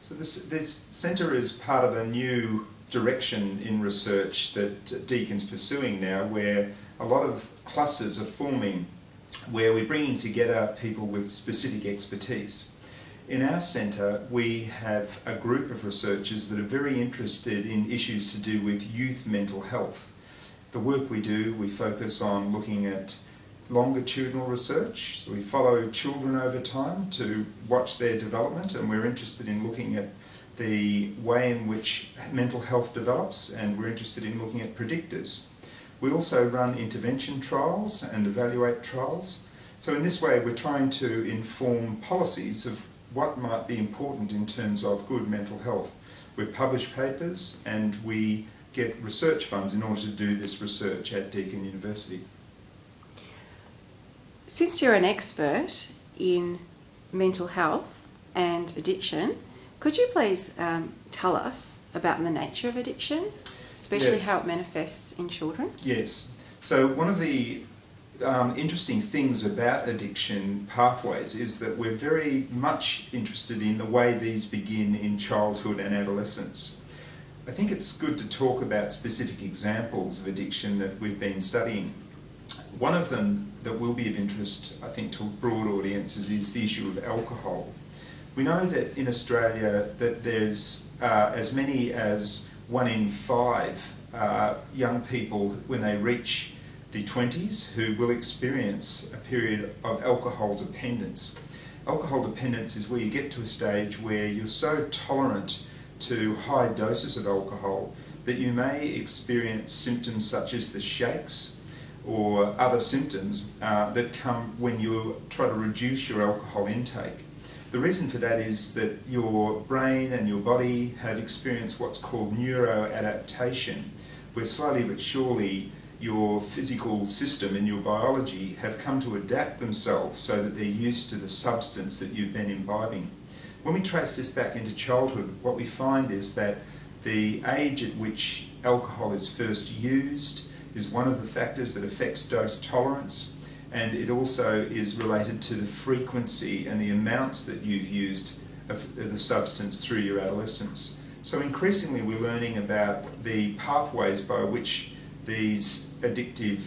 So this centre is part of a new direction in research that Deakin's pursuing now, where a lot of clusters are forming where we're bringing together people with specific expertise. In our centre we have a group of researchers that are very interested in issues to do with youth mental health. The work we do, we focus on looking at longitudinal research, so we follow children over time to watch their development, and we're interested in looking at the way in which mental health develops, and we're interested in looking at predictors. We also run intervention trials and evaluate trials. So in this way we're trying to inform policies of what might be important in terms of good mental health. We publish papers and we get research funds in order to do this research at Deakin University. Since you're an expert in mental health and addiction, could you please tell us about the nature of addiction, especially Yes. how it manifests in children? Yes. So one of the interesting things about addiction pathways is that we're very much interested in the way these begin in childhood and adolescence. I think it's good to talk about specific examples of addiction that we've been studying. One of them that will be of interest, I think, to broad audiences is the issue of alcohol. We know that in Australia that there's as many as 1 in 5 young people when they reach the 20s who will experience a period of alcohol dependence. Alcohol dependence is where you get to a stage where you're so tolerant to high doses of alcohol that you may experience symptoms such as the shakes or other symptoms that come when you try to reduce your alcohol intake. The reason for that is that your brain and your body have experienced what's called neuroadaptation, where slowly but surely your physical system and your biology have come to adapt themselves so that they're used to the substance that you've been imbibing. When we trace this back into childhood, what we find is that the age at which alcohol is first used is one of the factors that affects dose tolerance, and it also is related to the frequency and the amounts that you've used of the substance through your adolescence. So increasingly we're learning about the pathways by which these addictive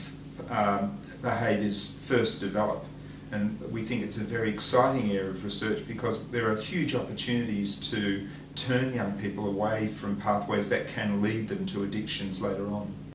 behaviours first develop, and we think it's a very exciting area of research because there are huge opportunities to turn young people away from pathways that can lead them to addictions later on.